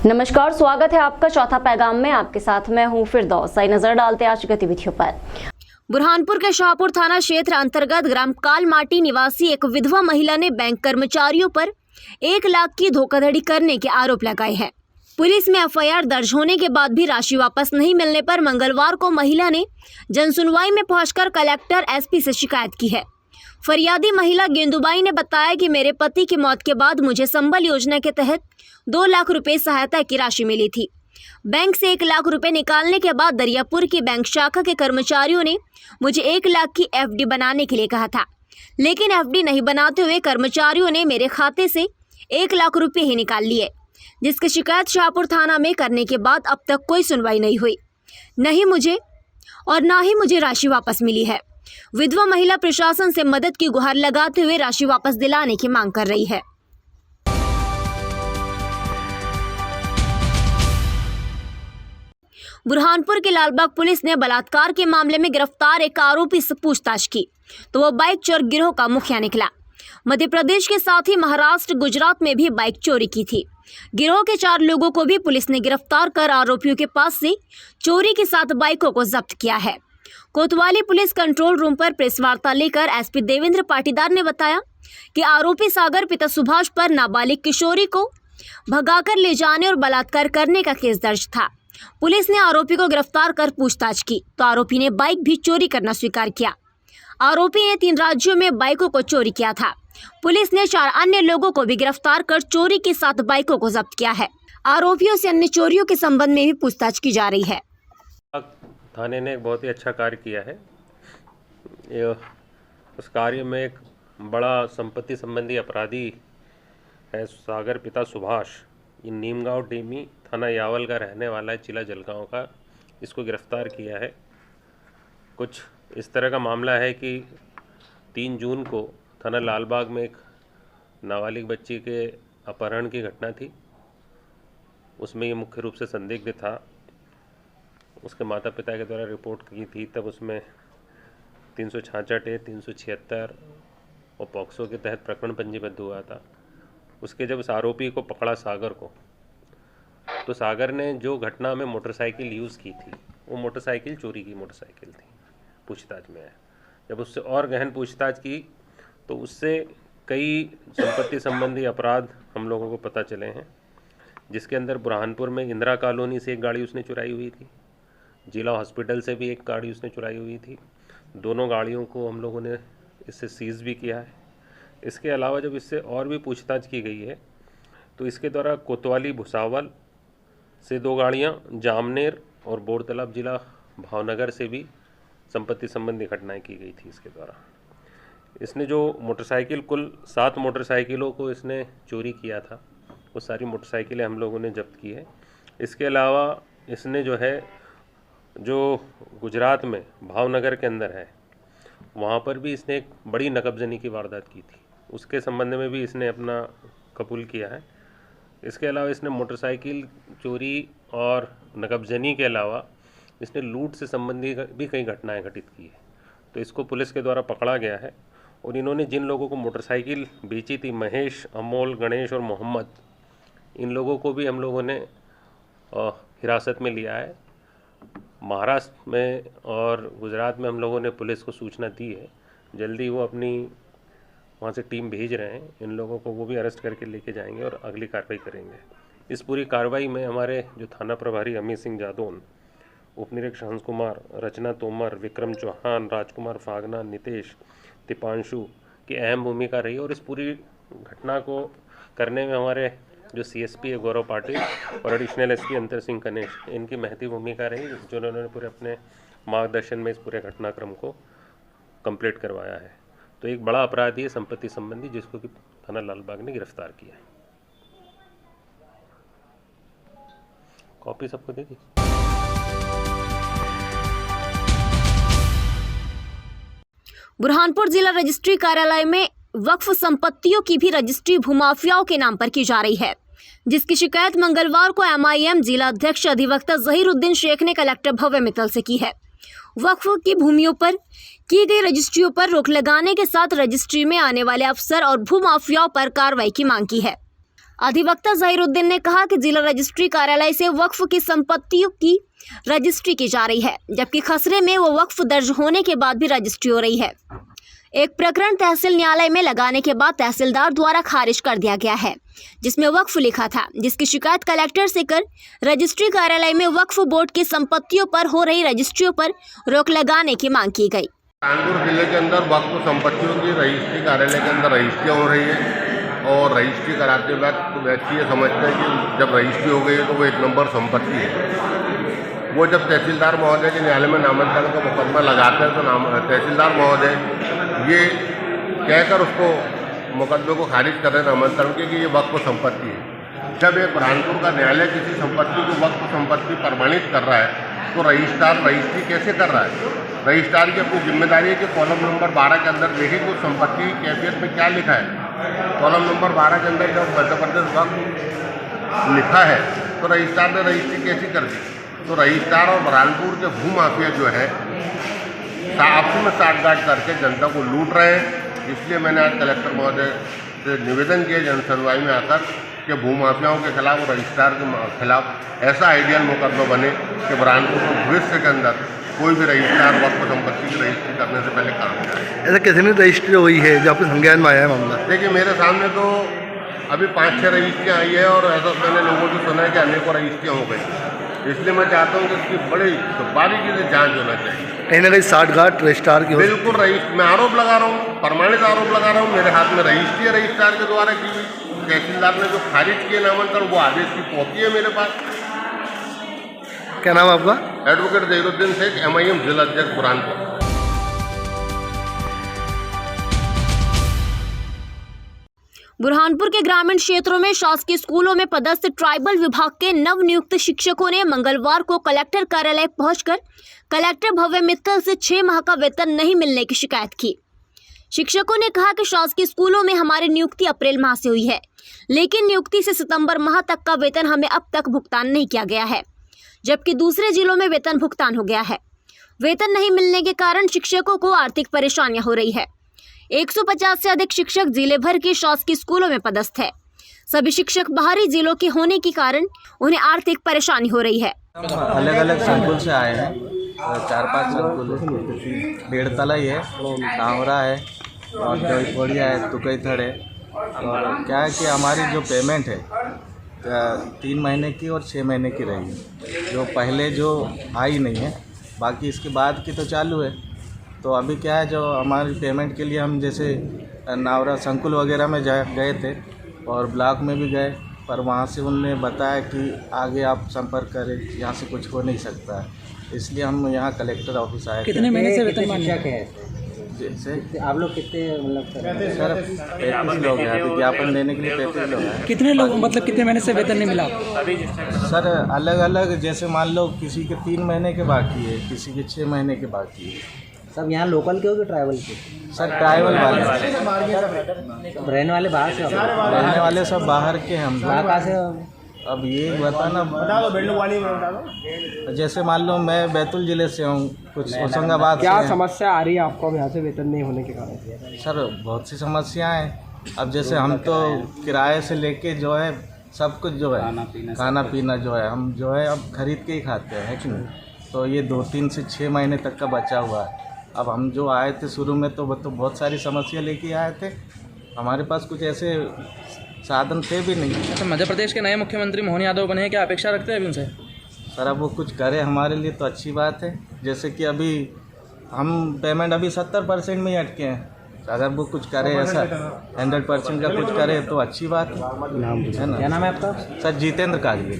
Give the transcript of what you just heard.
नमस्कार, स्वागत है आपका चौथा पैगाम में। आपके साथ मैं हूं फिरदौस। आइए नजर डालते हैं आज की गतिविधियों पर। बुरहानपुर के शाहपुर थाना क्षेत्र अंतर्गत ग्राम कालमाटी निवासी एक विधवा महिला ने बैंक कर्मचारियों पर 1 लाख की धोखाधड़ी करने के आरोप लगाए हैं। पुलिस में एफआईआर दर्ज होने के बाद भी राशि वापस नहीं मिलने पर मंगलवार को महिला ने जनसुनवाई में पहुंचकर कलेक्टर एसपी से शिकायत की है। फरियादी महिला गेंदुबाई ने बताया कि मेरे पति की मौत के बाद मुझे संबल योजना के तहत 2 लाख रुपए सहायता की राशि मिली थी। बैंक से 1 लाख रुपए निकालने के बाद दरियापुर की बैंक शाखा के कर्मचारियों ने मुझे 1 लाख की एफडी बनाने के लिए कहा था, लेकिन एफडी नहीं बनाते हुए कर्मचारियों ने मेरे खाते से 1 लाख रुपए ही निकाल लिए, जिसकी शिकायत शाहपुर थाना में करने के बाद अब तक कोई सुनवाई नहीं हुई। ना ही मुझे राशि वापस मिली है। विधवा महिला प्रशासन से मदद की गुहार लगाते हुए राशि वापस दिलाने की मांग कर रही है। बुरहानपुर के लालबाग पुलिस ने बलात्कार के मामले में गिरफ्तार एक आरोपी से पूछताछ की तो वह बाइक चोर गिरोह का मुखिया निकला। मध्य प्रदेश के साथ ही महाराष्ट्र, गुजरात में भी बाइक चोरी की थी। गिरोह के 4 लोगों को भी पुलिस ने गिरफ्तार कर आरोपियों के पास से चोरी के 7 बाइकों को जब्त किया है। कोतवाली पुलिस कंट्रोल रूम पर प्रेस वार्ता लेकर एसपी देवेंद्र पाटीदार ने बताया कि आरोपी सागर पिता सुभाष पर नाबालिग किशोरी को भगाकर ले जाने और बलात्कार करने का केस दर्ज था। पुलिस ने आरोपी को गिरफ्तार कर पूछताछ की तो आरोपी ने बाइक भी चोरी करना स्वीकार किया। आरोपी ने 3 राज्यों में बाइकों को चोरी किया था। पुलिस ने 4 अन्य लोगों को भी गिरफ्तार कर चोरी की 7 बाइकों को जब्त किया है। आरोपियों से अन्य चोरियों के संबंध में भी पूछताछ की जा रही है। थाने ने एक बहुत ही अच्छा कार्य किया है। उस कार्य में एक बड़ा संपत्ति संबंधी अपराधी है सागर पिता सुभाष, ये नीमगांव डेमी थाना यावल का रहने वाला है, जिला जलगांव का। इसको गिरफ्तार किया है। कुछ इस तरह का मामला है कि 3 जून को थाना लालबाग में एक नाबालिग बच्ची के अपहरण की घटना थी। उसमें ये मुख्य रूप से संदिग्ध था। उसके माता पिता के द्वारा रिपोर्ट की थी, तब उसमें 366 ए 376 और पॉक्सो के तहत प्रकरण पंजीबद्ध हुआ था। उसके जब उस आरोपी को पकड़ा सागर को, तो सागर ने जो घटना में मोटरसाइकिल यूज़ की थी, वो मोटरसाइकिल चोरी की मोटरसाइकिल थी। पूछताछ में है, जब उससे और गहन पूछताछ की तो उससे कई संपत्ति संबंधी अपराध हम लोगों को पता चले हैं, जिसके अंदर बुरहानपुर में इंदिरा कॉलोनी से एक गाड़ी उसने चुराई हुई थी। जिला हॉस्पिटल से भी एक गाड़ी उसने चुराई हुई थी। दोनों गाड़ियों को हम लोगों ने इससे सीज़ भी किया है। इसके अलावा जब इससे और भी पूछताछ की गई है तो इसके द्वारा कोतवाली भुसावल से 2 गाड़ियां, जामनेर और बोरतलाब जिला भावनगर से भी संपत्ति संबंधी घटनाएं की गई थी। इसके द्वारा इसने जो मोटरसाइकिल, कुल 7 मोटरसाइकिलों को इसने चोरी किया था, वो सारी मोटरसाइकिलें हम लोगों ने जब्त की है। इसके अलावा इसने जो गुजरात में भावनगर के अंदर है, वहाँ पर भी इसने एक बड़ी नकबजनी की वारदात की थी। उसके संबंध में भी इसने अपना कबूल किया है। इसके अलावा इसने मोटरसाइकिल चोरी और नकबजनी के अलावा इसने लूट से संबंधी भी कई घटनाएं घटित की है। तो इसको पुलिस के द्वारा पकड़ा गया है और इन्होंने जिन लोगों को मोटरसाइकिल बेची थी, महेश, अमोल, गणेश और मोहम्मद, इन लोगों को भी हम लोगों ने हिरासत में लिया है। महाराष्ट्र में और गुजरात में हम लोगों ने पुलिस को सूचना दी है। जल्दी वो अपनी वहाँ से टीम भेज रहे हैं। इन लोगों को वो भी अरेस्ट करके लेके जाएंगे और अगली कार्रवाई करेंगे। इस पूरी कार्रवाई में हमारे जो थाना प्रभारी अमित सिंह जादौन, उपनिरीक्षक हंस कुमार, रचना तोमर, विक्रम चौहान, राजकुमार फागना, नितेश, दीपांशु की अहम भूमिका रही। और इस पूरी घटना को करने में हमारे जो सीएसपी है गौरव पाटिल और एडिशनल एसपी अंतर सिंह कनेश, इनकी महती भूमिका रही, जो उन्होंने पूरे अपने मार्गदर्शन में इस पूरे घटनाक्रम को कंप्लीट करवाया है। तो एक बड़ा अपराधी है संपत्ति संबंधी, जिसको कि थाना लालबाग ने गिरफ्तार किया है। कॉपी सबको दे दी। बुरहानपुर जिला रजिस्ट्री कार्यालय में वक्फ संपत्तियों की भी रजिस्ट्री भूमाफियाओं के नाम पर की जा रही है, जिसकी शिकायत मंगलवार को एमआईएम जिला अध्यक्ष अधिवक्ता जहीरुद्दीन शेख ने कलेक्टर भव्य मित्तल से की है। वक्फ की भूमियों पर की गई रजिस्ट्रियों पर रोक लगाने के साथ रजिस्ट्री में आने वाले अफसर और भूमाफियाओं पर कार्रवाई की मांग की है। अधिवक्ता जहीरुद्दीन ने कहा कि जिला रजिस्ट्री कार्यालय से वक्फ की संपत्तियों की रजिस्ट्री की जा रही है, जबकि खसरे में वो वक्फ दर्ज होने के बाद भी रजिस्ट्री हो रही है। एक प्रकरण तहसील न्यायालय में लगाने के बाद तहसीलदार द्वारा खारिज कर दिया गया है, जिसमें वक्फ लिखा था, जिसकी शिकायत कलेक्टर से कर रजिस्ट्री कार्यालय में वक्फ बोर्ड की संपत्तियों पर हो रही रजिस्ट्रियों पर रोक लगाने की मांग की गई। कानपुर जिले के अंदर वक्फ संपत्तियों की रजिस्ट्री कार्यालय के अंदर रजिस्ट्रियाँ हो रही है और रजिस्ट्री कराते वक्त व्यक्ति ये समझते हैं कि जब रजिस्ट्री हो गई है तो वो एक नंबर संपत्ति है। वो जब तहसीलदार महोदय के न्यायालय में नामांतरण का मुकदमा लगाते हैं तो तहसीलदार महोदय ये कहकर उसको मुकदमे को खारिज कर रहे हैं नामांतरण के कि ये वक्फ संपत्ति है। जब एक बुरहानपुर का न्यायालय किसी संपत्ति को वक्फ संपत्ति प्रमाणित कर रहा है तो रजिस्ट्रार रजिस्ट्री कैसे कर रहा है? रजिस्ट्रार की अपनी जिम्मेदारी है कि कॉलम नंबर 12 के अंदर देखें कि उस संपत्ति की कैफियत में क्या लिखा है। कॉलम नंबर 12 के अंदर जब मध्य प्रदेश वक्फ लिखा है तो रजिस्ट्रार ने रजिस्ट्री कैसी कर दी? तो रजिस्ट्रार और बुरहानपुर के भूमाफिया जो है आपसी में साठगांठ करके जनता को लूट रहे हैं। इसलिए मैंने आज कलेक्टर महोदय से निवेदन किया जन सुनवाई में आकर कि भूमाफियाओं के खिलाफ और रजिस्ट्रार के खिलाफ ऐसा आइडियल मुकदमा बने कि बुरहानपुर को भविष्य के अंदर कोई भी रजिस्ट्रार वक्फ संपत्ति की रजिस्ट्री करने से पहले काम कराए। ऐसा कितनी रजिस्ट्री हुई है जो आपके संज्ञान में आया है मामला? देखिए मेरे सामने तो अभी 5-6 रजिस्ट्रियाँ आई है और ऐसा मैंने लोगों से सुना है कि अनेकों रजिस्ट्रियाँ हो गई। इसलिए मैं चाहता हूँ कि इसकी बड़ी बारीकी से जांच होना चाहिए। कहीं ना कहीं साठगांठ रजिस्ट्रार की बिल्कुल मैं आरोप लगा रहा हूँ, प्रमाणित आरोप लगा रहा हूँ। मेरे हाथ में रजिस्ट्री है रजिस्ट्रार के द्वारा की हुई। तहसीलदार ने जो खारिज किए नामांकन वो आदेश की कॉपी है मेरे पास। क्या नाम है आपका? एडवोकेट जहीरुद्दीन शेख, MIM जिला अध्यक्ष बुरहानपुर। बुरहानपुर के ग्रामीण क्षेत्रों में शासकीय स्कूलों में पदस्थ ट्राइबल विभाग के नवनियुक्त शिक्षकों ने मंगलवार को कलेक्टर कार्यालय पहुंचकर कलेक्टर भव्य मित्तल से 6 माह का वेतन नहीं मिलने की शिकायत की। शिक्षकों ने कहा कि शासकीय स्कूलों में हमारी नियुक्ति अप्रैल माह से हुई है, लेकिन नियुक्ति से सितंबर माह तक का वेतन हमें अब तक भुगतान नहीं किया गया है, जबकि दूसरे जिलों में वेतन भुगतान हो गया है। वेतन नहीं मिलने के कारण शिक्षकों को आर्थिक परेशानियां हो रही है। 150 से अधिक शिक्षक जिले भर के शासकीय स्कूलों में पदस्थ है। सभी शिक्षक बाहरी जिलों के होने के कारण उन्हें आर्थिक परेशानी हो रही है। अलग अलग संकुल से आए हैं, 4-5 संकुल, बेड़तला है, कांवरा है और कोड़िया है, तुकईथड़ है। और क्या है कि हमारी जो पेमेंट है 3 महीने की और 6 महीने की रही है, जो पहले जो आई नहीं है, बाकी इसके बाद की तो चालू है। तो अभी क्या है, जो हमारी पेमेंट के लिए हम जैसे नावरा संकुल वगैरह में गए थे और ब्लॉक में भी गए, पर वहाँ से उन्होंने बताया कि आगे आप संपर्क करें, यहाँ से कुछ हो नहीं सकता है। इसलिए हम यहाँ कलेक्टर ऑफिस आए। कितने महीने से वेतन मांग है? जैसे आप लोग कितने मतलब सर 35 लोग हैं, विज्ञापन देने के लिए 35 लोग हैं। कितने लोग मतलब कितने महीने से वेतन नहीं मिला आपको? सर अलग अलग, जैसे मान लो किसी के 3 महीने के बाकी है, किसी के 6 महीने के बाकी है। सब यहाँ लोकल के हो कि ट्राइबल के? सर ट्राइबल वाले, रहने वाले बाहर से? रहने वाले सब बाहर के हैं। हम कहाँ से? अब ये बताना, जैसे मान लो मैं बैतूल जिले से हूँ, कुछ होशंगाबाद से। क्या समस्या आ रही है आपको यहाँ से वेतन नहीं होने के कारण? सर बहुत सी समस्याएं हैं। अब जैसे हम तो किराए से लेके जो है सब कुछ जो है खाना पीना जो है हम जो है अब खरीद के ही खाते हैं, है कि नहीं? तो ये 2-3 से 6 महीने तक का बचा हुआ है। अब हम जो आए थे शुरू में तो बहुत सारी समस्या लेके आए थे, हमारे पास कुछ ऐसे साधन थे भी नहीं। अच्छा, मध्य प्रदेश के नए मुख्यमंत्री मोहन यादव बने हैं, क्या अपेक्षा रखते हैं अभी उनसे? सर अब वो कुछ करे हमारे लिए तो अच्छी बात है। जैसे कि अभी हम पेमेंट अभी 70% में ही अटके हैं, अगर वो कुछ करे ऐसा 100% का कुछ करे तो अच्छी बात है ना। क्या नाम है आपका? सर जितेंद्र काजगे।